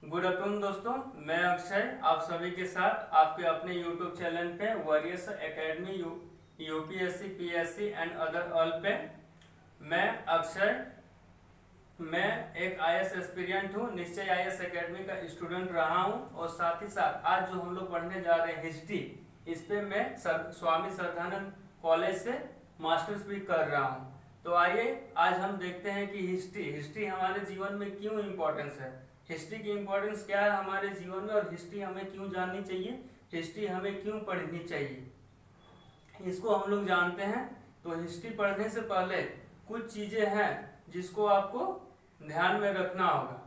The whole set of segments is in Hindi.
गुड आफ्टरनून दोस्तों, मैं अक्षय आप सभी के साथ आपके अपने यूट्यूब चैनल पे warriors academy UPSC PSC and other all पे मैं अक्षय मैं एक आईएएस एस्पिरेंट हूँ। निश्चय आईएएस एकेडमी का स्टूडेंट रहा हूँ और साथ ही साथ आज जो हम लोग पढ़ने जा रहे हैं हिस्ट्री, इस पे मैं स्वामी श्रद्धानंद कॉलेज से मास्टर्स भी कर रहा हूँ। तो आइए आज हम देखते हैं कि हिस्ट्री हमारे जीवन में क्यों इम्पोर्टेंस है, हिस्ट्री की इम्पोर्टेंस क्या है हमारे जीवन में और हिस्ट्री हमें क्यों जाननी चाहिए, हिस्ट्री हमें क्यों पढ़नी चाहिए, इसको हम लोग जानते हैं। तो हिस्ट्री पढ़ने से पहले कुछ चीजें हैं जिसको आपको ध्यान में रखना होगा,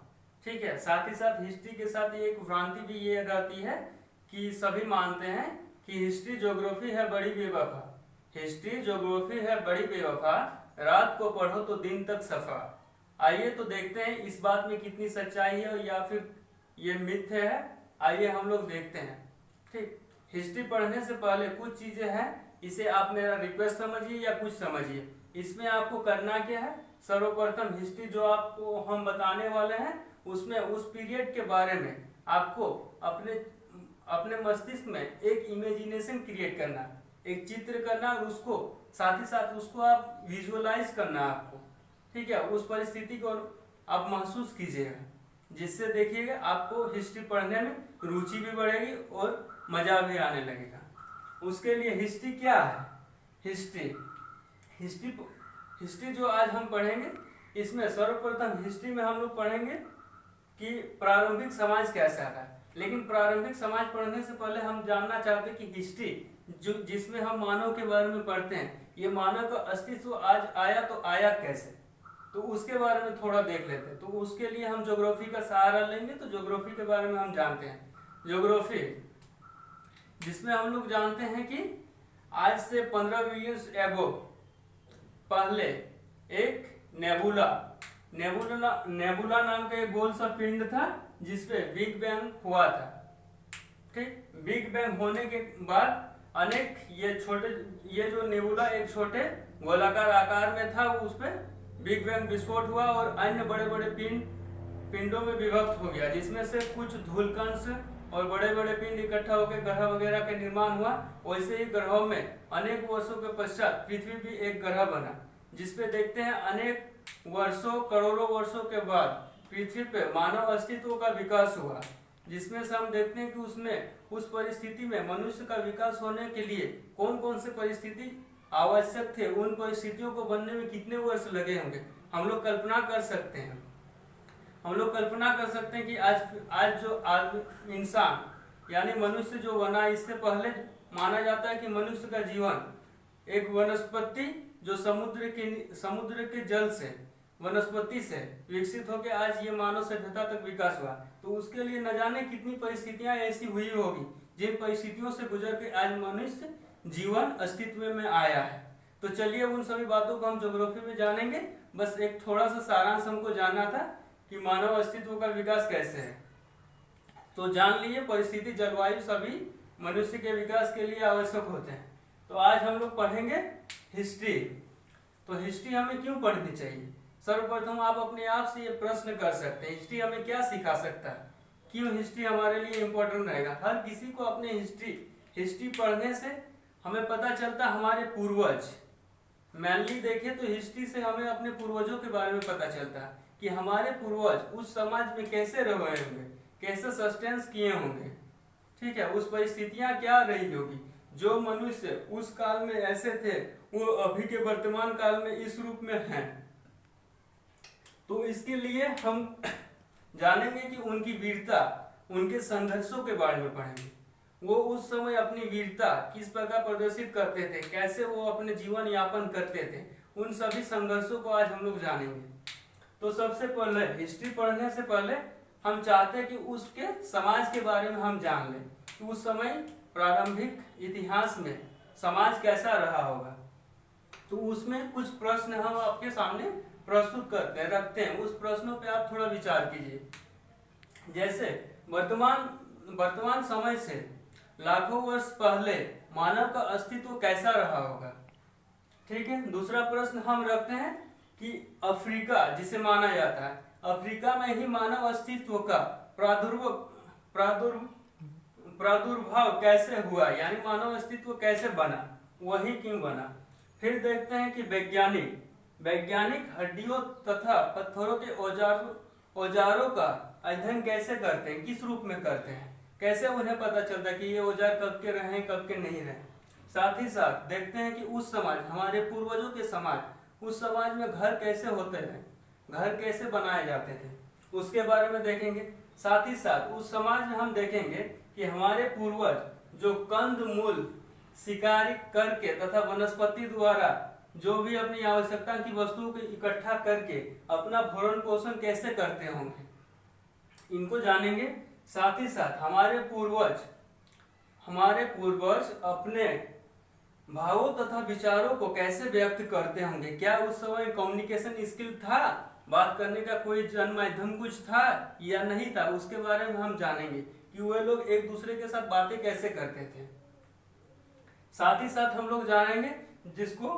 ठीक है। साथ ही साथ हिस्ट्री के साथ ये एक भ्रांति भी ये रहती है कि सभी मानते हैं कि हिस्ट्री ज्योग्राफी है बड़ी बेवफा, हिस्ट्री ज्योग्राफी है बड़ी बेवफा, रात को पढ़ो तो दिन तक सफा। आइए तो देखते हैं इस बात में कितनी सच्चाई है या फिर ये मिथ है। आइए हम लोग देखते हैं, ठीक। हिस्ट्री पढ़ने से पहले कुछ चीजें हैं, इसे आप मेरा रिक्वेस्ट समझिए या कुछ समझिए। इसमें आपको करना क्या है, सर्वप्रथम हिस्ट्री जो आपको हम बताने वाले हैं उसमें उस पीरियड के बारे में आपको अपने मस्तिष्क में एक इमेजिनेशन क्रिएट करना, एक चित्र करना और उसको साथ ही साथ उसको आप विजुअलाइज करना आपको, ठीक है। उस परिस्थिति को आप महसूस कीजिएगा, जिससे देखिएगा आपको हिस्ट्री पढ़ने में रुचि भी बढ़ेगी और मजा भी आने लगेगा। उसके लिए हिस्ट्री क्या है, हिस्ट्री जो आज हम पढ़ेंगे इसमें सर्वप्रथम हिस्ट्री में हम लोग पढ़ेंगे कि प्रारंभिक समाज कैसा था। लेकिन प्रारंभिक समाज पढ़ने से पहले हम जानना चाहते हैं कि हिस्ट्री जो जिसमें हम मानव के बारे में पढ़ते हैं, ये मानव का अस्तित्व आज आया तो आया कैसे, तो उसके बारे में थोड़ा देख लेते हैं। तो उसके लिए हम ज्योग्राफी का सहारा लेंगे। तो ज्योग्राफी के बारे में हम जानते हैं, ज्योग्राफी जिसमें हम लोग जानते हैं कि आज से 15 बिलियन एगो पहले एक नेबुला नाम का एक गोल सा पिंड था जिसपे बिग बैंग हुआ था, ठीक। बिग बैंग होने के बाद अनेक ये जो नेबुला एक छोटे गोलाकार आकार में था, उस पे बिग बैंग विस्फोट हुआ और अन्य बड़े बड़े पिंडों में विभक्त हो गया, जिसमें से कुछ धूलकण और बड़े बड़े पिंड इकट्ठा होकर ग्रह वगैरह का निर्माण हुआ। वैसे ही ग्रहों में अनेक वर्षों के पश्चात पृथ्वी भी एक ग्रह बना, जिसपे देखते हैं अनेक वर्षों करोड़ों वर्षों के बाद पृथ्वी पे मानव अस्तित्व का विकास हुआ, जिसमें से हम देखते हैं कि उसमें उस परिस्थिति में मनुष्य का विकास होने के लिए कौन कौन से परिस्थिति आवश्यक थे, उन परिस्थितियों को बनने में कितने वर्ष लगे होंगे। हम लोग कल्पना कर सकते हैं कि आज जो इंसान यानी मनुष्य जो बना, इससे पहले माना जाता है कि मनुष्य का जीवन एक वनस्पति जो समुद्र के जल से वनस्पति से विकसित होकर आज ये मानव सभ्यता तक विकास हुआ। तो उसके लिए न जाने कितनी परिस्थितियां ऐसी हुई होगी जिन परिस्थितियों से गुजर के आज मनुष्य जीवन अस्तित्व में आया है। तो चलिए उन सभी बातों को हम ज्योग्राफी में जानेंगे। बस एक थोड़ा सा सारांश हमको जानना था कि मानव अस्तित्व का विकास कैसे है। तो जान लिए परिस्थिति जलवायु सभी मनुष्य के विकास के लिए आवश्यक होते हैं। तो आज हम लोग पढ़ेंगे हिस्ट्री। तो हिस्ट्री हमें क्यों पढ़नी चाहिए, सर्वप्रथम आप अपने आप से ये प्रश्न कर सकते हैं, हिस्ट्री हमें क्या सिखा सकता है, क्यों हिस्ट्री हमारे लिए इम्पोर्टेंट रहेगा। हर किसी को अपने हिस्ट्री पढ़ने से हमें पता चलता हमारे पूर्वज, मेनली देखें तो हिस्ट्री से हमें अपने पूर्वजों के बारे में पता चलता है कि हमारे पूर्वज उस समाज में कैसे रहे होंगे, कैसे सस्टेंस किए होंगे, ठीक है। उस परिस्थितियां क्या रही होगी, जो मनुष्य उस काल में ऐसे थे वो अभी के वर्तमान काल में इस रूप में हैं। तो इसके लिए हम जानेंगे कि उनकी वीरता, उनके संघर्षों के बारे में पढ़ेंगे। वो उस समय अपनी वीरता किस प्रकार प्रदर्शित करते थे, कैसे वो अपने जीवन यापन करते थे, उन सभी संघर्षों को आज हम लोग जानेंगे। तो सबसे पहले हिस्ट्री पढ़ने से पहले हम चाहते हैं कि उसके समाज के बारे में हम जान लें कि उस समय प्रारंभिक इतिहास में समाज कैसा रहा होगा। तो उसमें कुछ प्रश्न हम आपके सामने प्रस्तुत रखते हैं, उस प्रश्नों पे आप थोड़ा विचार कीजिए। जैसे वर्तमान समय से लाखों वर्ष पहले मानव का अस्तित्व कैसा रहा होगा, ठीक है। दूसरा प्रश्न हम रखते हैं कि अफ्रीका जिसे माना जाता है, अफ्रीका में ही मानव अस्तित्व का प्रादुर्भाव कैसे हुआ, यानी मानव अस्तित्व कैसे बना, वही क्यों बना। फिर देखते हैं कि वैज्ञानिक हड्डियों तथा पत्थरों के औजारों का अध्ययन कैसे करते हैं, किस रूप में करते हैं, कैसे उन्हें पता चलता है कि ये औजार कब के रहे कब के नहीं रहे। साथ ही साथ देखते हैं कि उस समाज, हमारे पूर्वजों के समाज, उस समाज में घर कैसे होते हैं, घर कैसे बनाए जाते थे, उसके बारे में देखेंगे। साथ ही साथ उस समाज में हम देखेंगे कि हमारे पूर्वज जो कंद मूल शिकारी करके तथा वनस्पति द्वारा जो भी अपनी आवश्यकता की वस्तुओं को इकट्ठा करके अपना भरण पोषण कैसे करते होंगे, इनको जानेंगे। साथ ही साथ हमारे पूर्वज अपने भावों तथा विचारों को कैसे व्यक्त करते होंगे, क्या उस समय कम्युनिकेशन स्किल था, बात करने का कोई जन माध्यम कुछ था या नहीं था, उसके बारे में हम जानेंगे कि वे लोग एक दूसरे के साथ बातें कैसे करते थे। साथ ही साथ हम लोग जानेंगे जिसको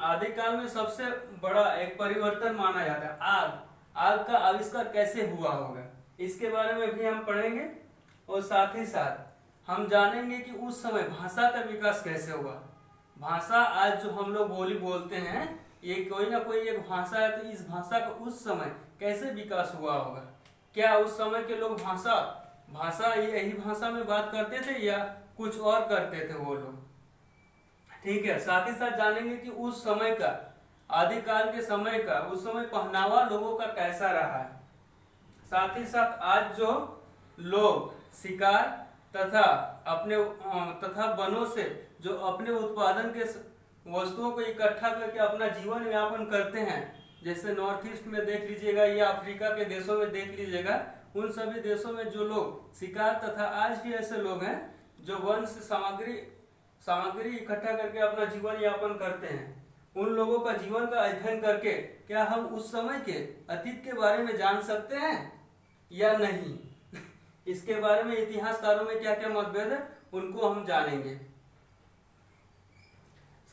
आदिकाल में सबसे बड़ा एक परिवर्तन माना जाता है, आग का आविष्कार कैसे हुआ होगा, इसके बारे में भी हम पढ़ेंगे। और साथ ही साथ हम जानेंगे कि उस समय भाषा का विकास कैसे हुआ। भाषा आज जो हम लोग बोलते हैं, ये कोई ना कोई एक भाषा है, तो इस भाषा का उस समय कैसे विकास हुआ होगा, क्या उस समय के लोग भाषा यही भाषा में बात करते थे या कुछ और करते थे वो लोग। ठीक है, साथ ही साथ जानेंगे कि उस समय का, आदिकाल के समय का, उस समय पहनावा लोगों का कैसा रहा है। साथ ही साथ आज जो लोग शिकार तथा वनों से जो अपने उत्पादन के वस्तुओं को इकट्ठा करके अपना जीवन यापन करते हैं, जैसे नॉर्थ ईस्ट में देख लीजिएगा या अफ्रीका के देशों में देख लीजिएगा, उन सभी देशों में जो लोग शिकार तथा आज भी ऐसे लोग हैं जो वन से सामग्री इकट्ठा करके अपना जीवन यापन करते हैं, उन लोगों का जीवन का अध्ययन करके क्या हम उस समय के अतीत के बारे में जान सकते हैं या नहीं, इसके बारे में इतिहासकारों में क्या क्या मतभेद है उनको हम जानेंगे।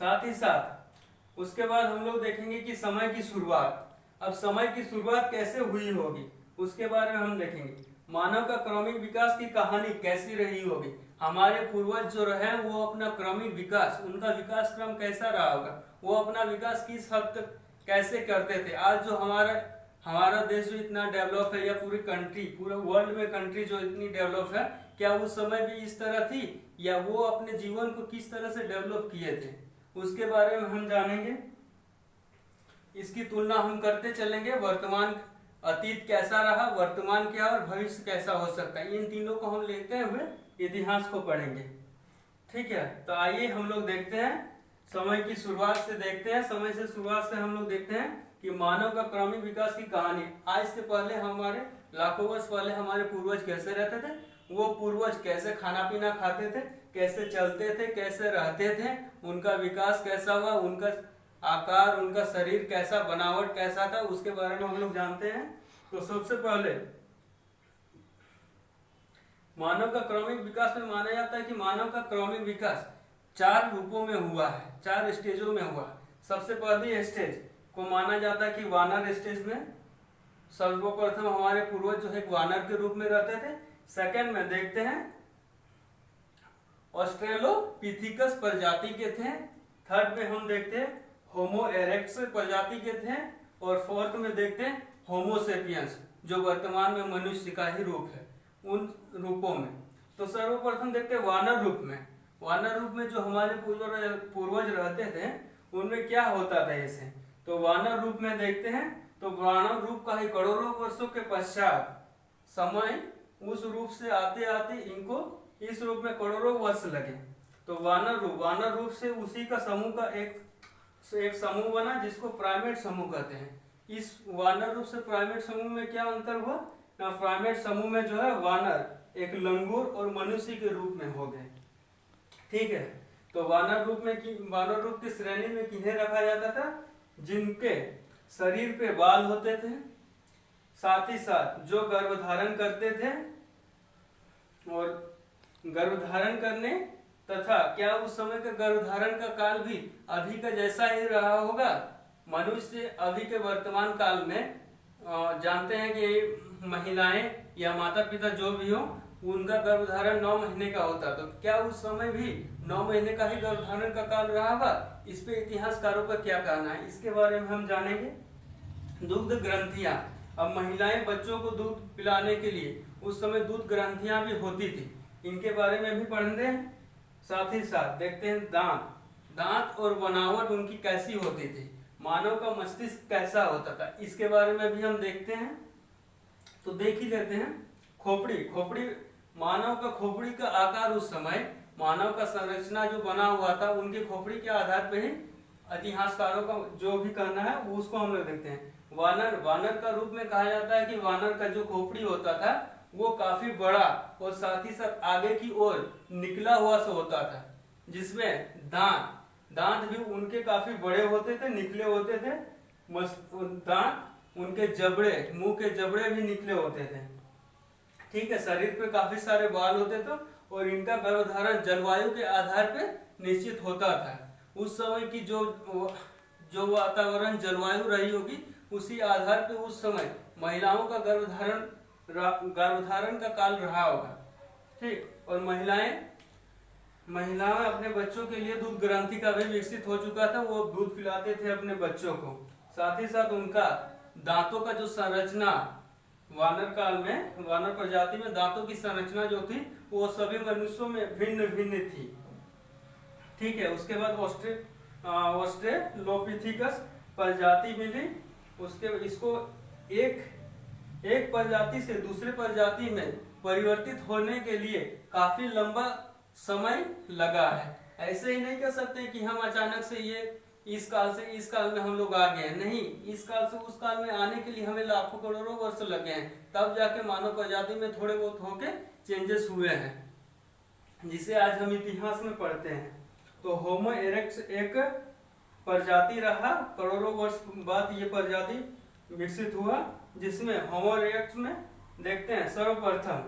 साथ ही साथ उसके बाद हम लोग देखेंगे कि समय की शुरुआत, अब समय की शुरुआत कैसे हुई होगी उसके बारे में हम देखेंगे। मानव का क्रमिक विकास की कहानी कैसी रही होगी, हमारे पूर्वज जो रहे वो अपना क्रमिक विकास, उनका विकास क्रम कैसा रहा होगा, वो अपना विकास किस हद तक कैसे करते थे। आज जो हमारा देश जो इतना डेवलप है, या पूरी कंट्री, पूरे वर्ल्ड में कंट्री जो इतनी डेवलप है, क्या उस समय भी इस तरह थी, या वो अपने जीवन को किस तरह से डेवलप किए थे, उसके बारे में हम जानेंगे। इसकी तुलना हम करते चलेंगे, वर्तमान अतीत कैसा रहा, वर्तमान क्या और भविष्य कैसा हो सकता है, इन तीनों को हम लेते हुए इतिहास को पढ़ेंगे। ठीक है, तो आइए हम लोग देखते हैं, समय की शुरुआत से देखते हैं। समय से शुरुआत से हम लोग देखते हैं कि मानव का क्रमिक विकास की कहानी। आज से पहले हमारे लाखों वर्ष पहले हमारे पूर्वज कैसे रहते थे, वो पूर्वज कैसे खाना पीना खाते थे, कैसे चलते थे, कैसे रहते थे, उनका विकास कैसा हुआ, उनका आकार, उनका शरीर कैसा, बनावट कैसा था, उसके बारे में हम लोग जानते हैं। तो सबसे पहले मानव का क्रमिक विकास में माना जाता है कि मानव का क्रमिक विकास 4 रूपों में हुआ है, 4 स्टेजों में हुआ। सबसे पहली स्टेज को माना जाता है कि वानर स्टेज में सर्वप्रथम हमारे पूर्वज जो है वानर के रूप में रहते थे। सेकंड में देखते हैं ऑस्ट्रेलोपिथिकस प्रजाति के थे। थर्ड में हम देखते हैं होमो इरेक्टस प्रजाति के थे। और फोर्थ में देखते हैं होमो सेपियंस, जो वर्तमान में मनुष्य का ही रूप है, उन रूपों में। तो सर्वप्रथम देखते हैं वानर रूप में। वानर रूप में जो हमारे पूर्वज रहते थे उनमें क्या होता था ऐसे, तो वानर रूप में देखते हैं तो वानर रूप का ही करोड़ों वर्षों के पश्चात समय उस रूप से आते आते इनको इस रूप में करोड़ों वर्ष लगे। तो वानर रूप से उसी का समूह का एक समूह बना जिसको प्राइमेट समूह कहते हैं। इस वानर रूप से प्राइमेट समूह में क्या अंतर हुआ ना, प्राइमेट समूह में जो है वानर एक लंगूर और मनुष्य के रूप में हो गए। ठीक है, तो वानर रूप की श्रेणी में किन्हें रखा जाता था, जिनके शरीर पे बाल होते थे, साथ ही साथ जो गर्भधारण करते थे, और गर्भधारण करने तथा क्या उस समय का गर्भधारण का काल भी अभी का जैसा ही रहा होगा। मनुष्य अभी के वर्तमान काल में जानते हैं कि महिलाएं या माता पिता जो भी हो, उनका गर्भधारण 9 महीने का होता, तो क्या उस समय भी 9 महीने का ही गर्भधारण का काल रहा होगा? इस पे इतिहासकारों का क्या कहना है, इसके बारे में हम जानेंगे। दुग्ध ग्रंथियां, अब महिलाएं बच्चों को दूध पिलाने के लिए उस समय दूध ग्रंथियां भी होती थी, इनके बारे में भी पढ़ेंगे। साथ ही साथ देखते हैं दांत और बनावट उनकी कैसी होती थी, मानव का मस्तिष्क कैसा होता था, इसके बारे में भी हम देखते हैं। तो देख ही लेते हैं। खोपड़ी मानव का खोपड़ी का आकार उस समय, मानव का संरचना जो बना हुआ था उनके खोपड़ी के आधार पर ही इतिहासकारों का जो भी कहना है वो उसको हम लोग देखते हैं। वानर का रूप में कहा जाता है कि वानर का जो खोपड़ी होता था वो काफी बड़ा और साथ ही साथ आगे की ओर निकला हुआ सा होता था, जिसमें दांत भी उनके काफी बड़े होते थे, निकले होते थे। दांत, उनके जबड़े, मुंह के जबड़े भी निकले होते थे। ठीक है, शरीर पे काफी सारे बाल होते थे और इनका गर्भधारण जलवायु के आधार पे निश्चित होता था। उस समय की जो वातावरण जलवायु रही होगी उसी आधार पे उस समय महिलाओं का गर्भधारण का काल रहा होगा। ठीक, और महिलाएं अपने बच्चों के लिए दूध ग्रंथि का भी विकसित हो चुका था, वो दूध पिलाते थे अपने बच्चों को। साथ ही साथ उनका दांतों का जो संरचना वानर काल में, वानर प्रजाति में दांतों की संरचना जो थी वो सभी मनुष्यों में भिन्न भिन्न थी। ठीक है, उसके बाद ऑस्ट्रेलोपिथेकस प्रजाति मिली। उसके इसको एक प्रजाति से दूसरे प्रजाति में परिवर्तित होने के लिए काफी लंबा समय लगा है। ऐसे ही नहीं कह सकते कि हम अचानक से ये इस काल से इस काल में हम लोग आ गए हैं, नहीं, इस काल से उस काल में आने के लिए हमें लाखों करोड़ों वर्ष लगे हैं, तब जाके मानव प्रजाति में थोड़े बहुत होके चेंजेस हुए हैं, जिसे आज हम इतिहास में पढ़ते हैं। तो होमो इरेक्टस एक प्रजाति रहा, करोड़ों वर्ष बाद ये प्रजाति विकसित हुआ, जिसमें होमो इरेक्टस में देखते हैं सर्वप्रथम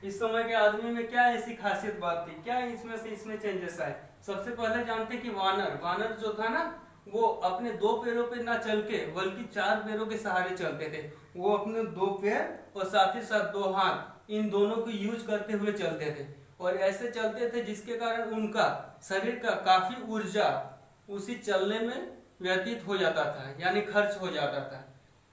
इस समय के आदमी में क्या ऐसी खासियत बात थी, क्या इसमें चेंजेस आए। सबसे पहले जानते कि वानर जो था ना, वो अपने 2 पैरों पे ना चल के बल्कि 4 पैरों के सहारे चलते थे। वो अपने 2 पैर और साथ ही साथ 2 हाथ, इन दोनों को यूज करते हुए चलते थे, और ऐसे चलते थे जिसके कारण उनका शरीर का काफी ऊर्जा उसी चलने में व्यतीत हो जाता था, यानी खर्च हो जाता था।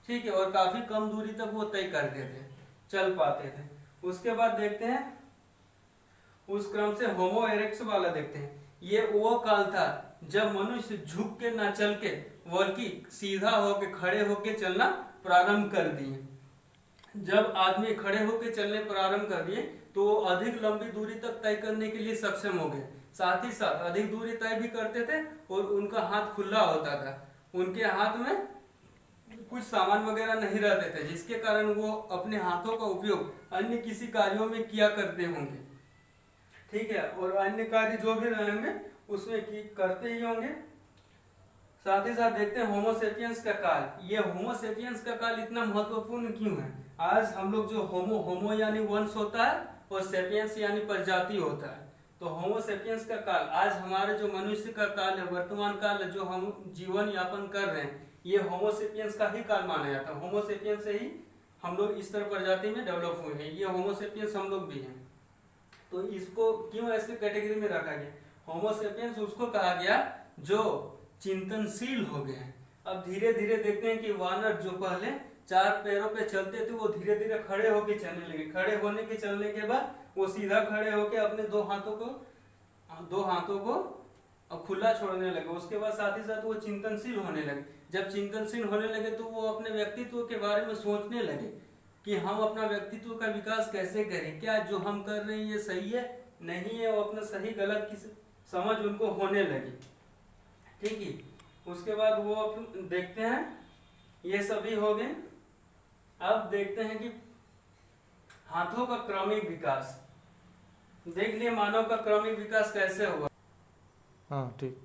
ठीक है, और काफी कम दूरी तक वो तय करते थे, चल पाते थे। उसके बाद देखते हैं, उस क्रम से होमो इरेक्टस वाला देखते हैं। ये वो काल था जब मनुष्य झुक के ना चल के बल्कि सीधा होके खड़े होके चलना प्रारंभ कर दिए। जब आदमी खड़े होके चलने प्रारंभ कर दिए तो वो अधिक लंबी दूरी तक तय करने के लिए सक्षम हो गए। साथ ही साथ अधिक दूरी तय भी करते थे और उनका हाथ खुला होता था, उनके हाथ में कुछ सामान वगैरह नहीं रहते थे, जिसके कारण वो अपने हाथों का उपयोग अन्य किसी कार्यों में किया करते होंगे। ठीक है, और अन्य कार्य जो भी रहेंगे उसमें करते ही होंगे। साथ ही साथ देखते हैं होमोसेपियंस का काल। ये होमोसेपियंस का काल इतना महत्वपूर्ण क्यों है? आज हम लोग जो होमो यानी वंश होता है और सेपियंस यानी प्रजाति होता है, तो होमोसेपियंस का काल आज हमारे जो मनुष्य का काल है, वर्तमान काल है, जो हम जीवन यापन कर रहे हैं, ये होमोसेपियंस का ही काल माना जाता है। होमोसेपियंस से ही हम लोग इस तरह प्रजाति में डेवलप हुए हैं, ये होमोसेपियंस हम लोग भी हैं। तो इसको क्यों ऐसे कैटेगरी में रखा गया? होमोसेपियंस उसको कहा गया जो चिंतनशील हो गए हैं। अब धीरे धीरे देखते हैं कि वानर जो पहले 4 पैरों पे चलते थे वो धीरे धीरे खड़े होके चलने लगे। खड़े होने के चलने के बाद वो सीधा खड़े होके अपने 2 हाथों को खुला छोड़ने लगे। उसके बाद साथ ही साथ वो चिंतनशील होने लगे। जब चिंतनशील होने लगे तो वो अपने व्यक्तित्व के बारे में सोचने लगे कि हम अपना व्यक्तित्व का विकास कैसे करें, क्या जो हम कर रहे हैं ये सही है नहीं है, वो अपना सही गलत की समझ उनको होने लगी। ठीक है, उसके बाद वो देखते हैं ये सभी हो गए। अब देखते हैं कि हाथों का क्रमिक विकास। देख लिए मानव का क्रमिक विकास कैसे हुआ। हाँ ठीक।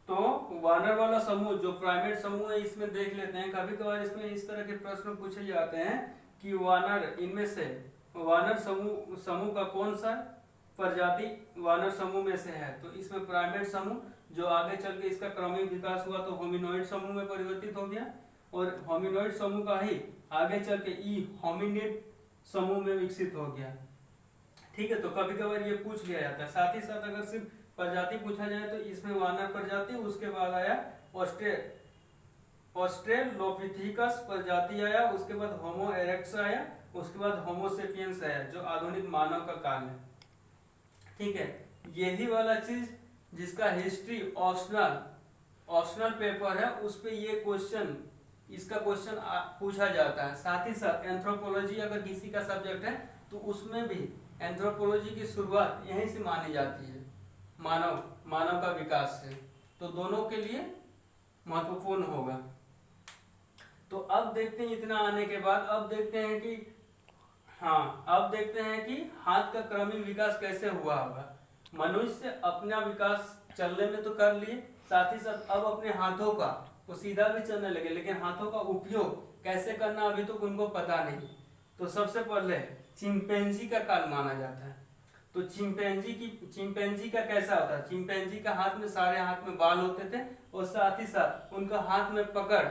तो वानर वाला समूह जो प्राइमेट समूह है इसमें देख लेते हैं। कभी कभार इसमें इस तरह के प्रश्न पूछे जाते हैं कि वानर, इनमें से वानर समूह का कौन सा प्रजाति वानर समूह में से है? तो इसमें प्राइमेट समूह जो आगे चल के इसका क्रमिक विकास हुआ तो होमिनोइड समूह में परिवर्तित हो गया। और होमिनोइड समूह का ही आगे चल के ई होमिनिड समूह में विकसित हो गया। ठीक है, तो कभी कभार ये पूछ लिया जाता है। साथ ही साथ अगर सिर्फ प्रजाति पूछा जाए तो इसमें वानर प्रजाति, उसके बाद आया ऑस्ट्रेलोपिथेकस प्रजाति आया, उसके बाद होमो इरेक्टस आया, उसके बाद होमो सेपियंस आया जो आधुनिक मानव का काल है। ठीक है, यही वाला चीज जिसका हिस्ट्री ऑप्शनल पेपर है उस पे ये क्वेश्चन, इसका क्वेश्चन पूछा जाता है। साथ ही साथ एंथ्रोपोलॉजी अगर किसी का सब्जेक्ट है तो उसमें भी एंथ्रोपोलॉजी की शुरुआत यहीं से मानी जाती है, मानव का विकास से। तो दोनों के लिए महत्वपूर्ण होगा। तो अब देखते हैं, इतना आने के बाद अब देखते हैं कि हाथ का क्रमिक विकास कैसे हुआ होगा। मनुष्य अपना विकास चलने में तो कर लिए, साथ ही साथ अब अपने हाथों का वो सीधा भी चलने लगे, लेकिन हाथों का उपयोग कैसे करना अभी तो उनको पता नहीं। तो सबसे पहले चिंपैंजी का काल माना जाता है। तो चिंपैंजी का कैसा होता है? चिंपैंजी का हाथ में सारे हाथ में बाल होते थे और साथ ही साथ उनका हाथ में पकड़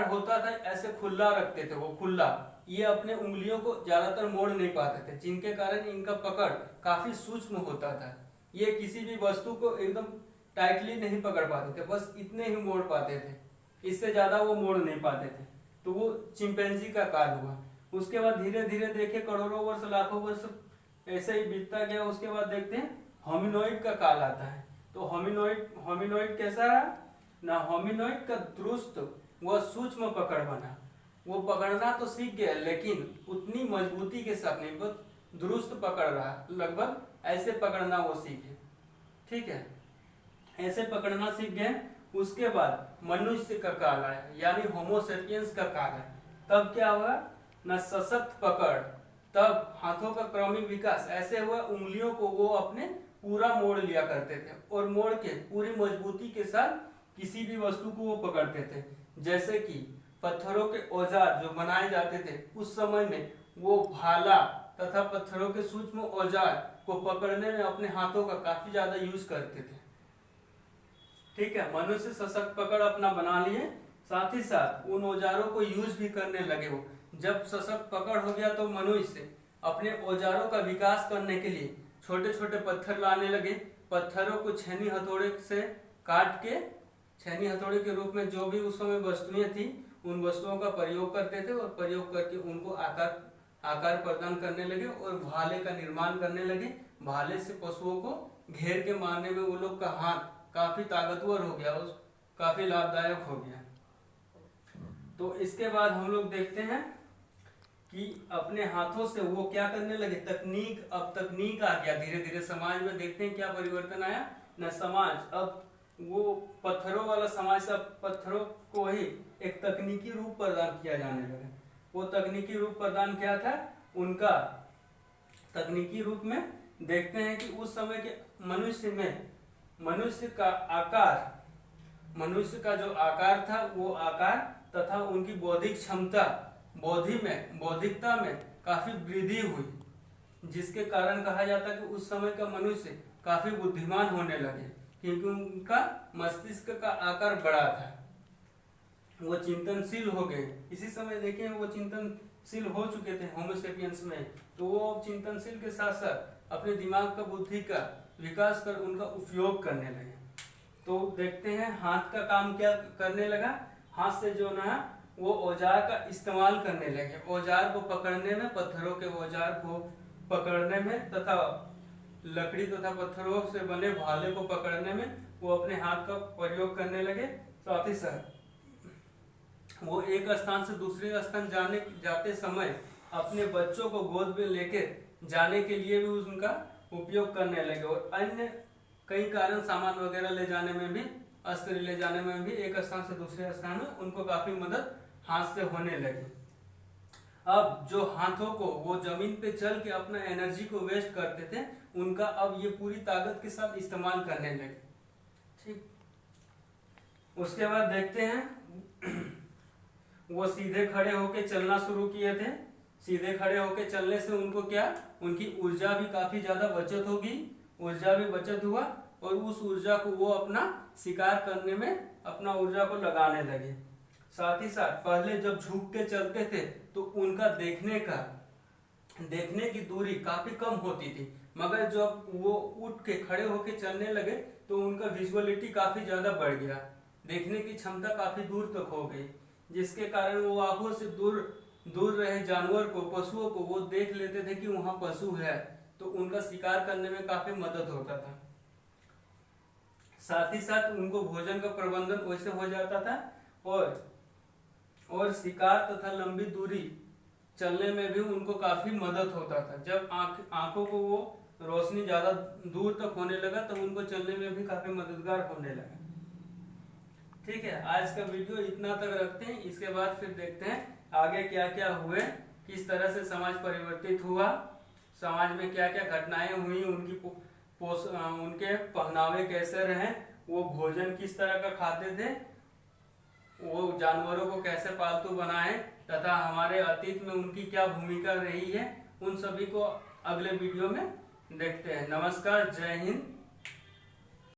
होता था, ऐसे खुला रखते थे वो खुला। ये अपने उंगलियों को ज्यादातर मोड़ नहीं पाते थे, जिनके कारण इनका पकड़ काफी सूक्ष्म होता था। ये किसी भी वस्तु को एकदम टाइटली नहीं पकड़ पाते थे, बस इतने ही मोड़ पाते थे, इससे ज्यादा वो मोड़ नहीं पाते थे। तो वो चिंपैंजी का काल हुआ। उसके बाद धीरे धीरे देखे करोड़ों वर्ष लाखों वर्ष ऐसे ही बीतता गया। उसके बाद देखते हैं होमिनोइड का काल आता है। तो होमिनोइड कैसा रहा ना? होमिनोइड का दुरुस्त व सूक्ष्म पकड़ बना। वो पकड़ना तो सीख गया लेकिन उतनी मजबूती के साथ नहीं, बस दुरुस्त पकड़ रहा, लगभग ऐसे पकड़ना वो सीखे। ठीक है, ऐसे पकड़ना सीख गए। उसके बाद मनुष्य का काल आया, यानी होमोसेपियंस का काल है। तब क्या हुआ ना? सशक्त पकड़, तब हाथों का क्रमिक विकास ऐसे हुआ, उंगलियों को वो अपने पूरा मोड़ लिया करते थे और मोड़ के पूरी मजबूती के साथ किसी भी वस्तु को वो पकड़ते थे। जैसे कि पत्थरों के औजार जो बनाए जाते थे उस समय में, वो भाला तथा पत्थरों के सूक्ष्म औजार को पकड़ने में अपने हाथों का काफी ज्यादा यूज करते थे। ठीक है, मनुष्य सशक्त पकड़ अपना बना लिए, साथ ही साथ उन औजारों को यूज भी करने लगे। वो जब सशक्त पकड़ हो गया तो मनुष्य अपने औजारों का विकास करने के लिए छोटे छोटे पत्थर लाने लगे। पत्थरों को छेनी हथौड़े से काट के, छेनी हथौड़े के रूप में जो भी उस समय वस्तुएं थी उन वस्तुओं का प्रयोग करते थे और प्रयोग करके उनको आकार प्रदान करने लगे और भाले का निर्माण करने लगे। भाले से पशुओं को घेर के मारने में वो लोग का हाथ काफी ताकतवर हो गया, काफी लाभदायक हो गया। तो इसके बाद हम लोग देखते हैं कि अपने हाथों से वो क्या करने लगे, तकनीक। अब तकनीक आ गया धीरे धीरे समाज में। देखते हैं क्या परिवर्तन आया न। समाज अब वो पत्थरों वाला समाज से पत्थरों को ही एक तकनीकी रूप प्रदान किया जाने लगा। वो तकनीकी रूप प्रदान किया था उनका। तकनीकी रूप में देखते हैं कि उस समय के मनुष्य का जो आकार था वो आकार तथा उनकी बौद्धिक क्षमता, बौद्धिकता में काफी वृद्धि हुई, जिसके कारण कहा जाता है कि उस समय का मनुष्य काफी बुद्धिमान होने लगे, क्योंकि उनका मस्तिष्क का आकार बड़ा था। वो चिंतनशील हो गए। इसी समय देखें वो चिंतनशील हो चुके थे होमोसेपियंस में। तो वो चिंतनशील के साथ साथ अपने दिमाग का, बुद्धि का विकास कर उनका उपयोग करने लगे। तो देखते हैं हाथ का काम क्या करने लगा। हाथ से जो ना वो औजार का इस्तेमाल करने लगे, औजार को पकड़ने में, पत्थरों के औजार को पकड़ने में तथा लकड़ी तथा पत्थरों से बने भाले को पकड़ने में वो अपने हाथ का प्रयोग करने लगे। साथ ही साथ वो एक स्थान से दूसरे स्थान जाते समय अपने बच्चों को गोद में लेकर जाने के लिए भी उनका उपयोग करने लगे और अन्य कई कारण, सामान वगैरह ले जाने में भी, अस्त्र ले जाने में भी एक स्थान से दूसरे स्थान में उनको काफी मदद हाथ से होने लगी। अब जो हाथों को वो जमीन पे चल के अपना एनर्जी को वेस्ट करते थे, उनका अब ये पूरी ताकत के साथ इस्तेमाल करने लगे। ठीक, उसके बाद देखते हैं वो सीधे खड़े होके चलना शुरू किए थे। सीधे खड़े होके चलने से उनको क्या, उनकी ऊर्जा भी काफी ज्यादा बचत होगी, ऊर्जा भी बचत हुआ और उस ऊर्जा को वो अपना शिकार करने में अपना ऊर्जा को लगाने लगे। साथ ही साथ पहले जब झुक के चलते थे तो उनका देखने की दूरी काफी कम होती थी, मगर जब वो उठ के खड़े होके चलने लगे तो उनका विजुअलिटी काफी ज्यादा बढ़ गया, देखने की क्षमता काफी दूर तक हो गई, जिसके कारण वो आंखों से दूर रहे जानवर को, पशुओं को वो देख लेते थे कि वहां पशु है, तो उनका शिकार करने में काफी मदद होता था। साथ ही साथ उनको भोजन का प्रबंधन वैसे हो जाता था और शिकार तथा लंबी दूरी चलने में भी उनको काफी मदद होता था। जब आंखों को वो रोशनी ज्यादा दूर तक होने लगा तो उनको चलने में भी काफी मददगार होने लगा। ठीक है, आज का वीडियो इतना तक रखते हैं, इसके बाद फिर देखते हैं आगे क्या क्या हुए, किस तरह से समाज परिवर्तित हुआ, समाज में क्या क्या घटनाएं हुई, उनके पहनावे कैसे रहे, वो भोजन किस तरह का खाते थे, वो जानवरों को कैसे पालतू बनाए तथा हमारे अतीत में उनकी क्या भूमिका रही है, उन सभी को अगले वीडियो में देखते हैं। नमस्कार, जय हिंद।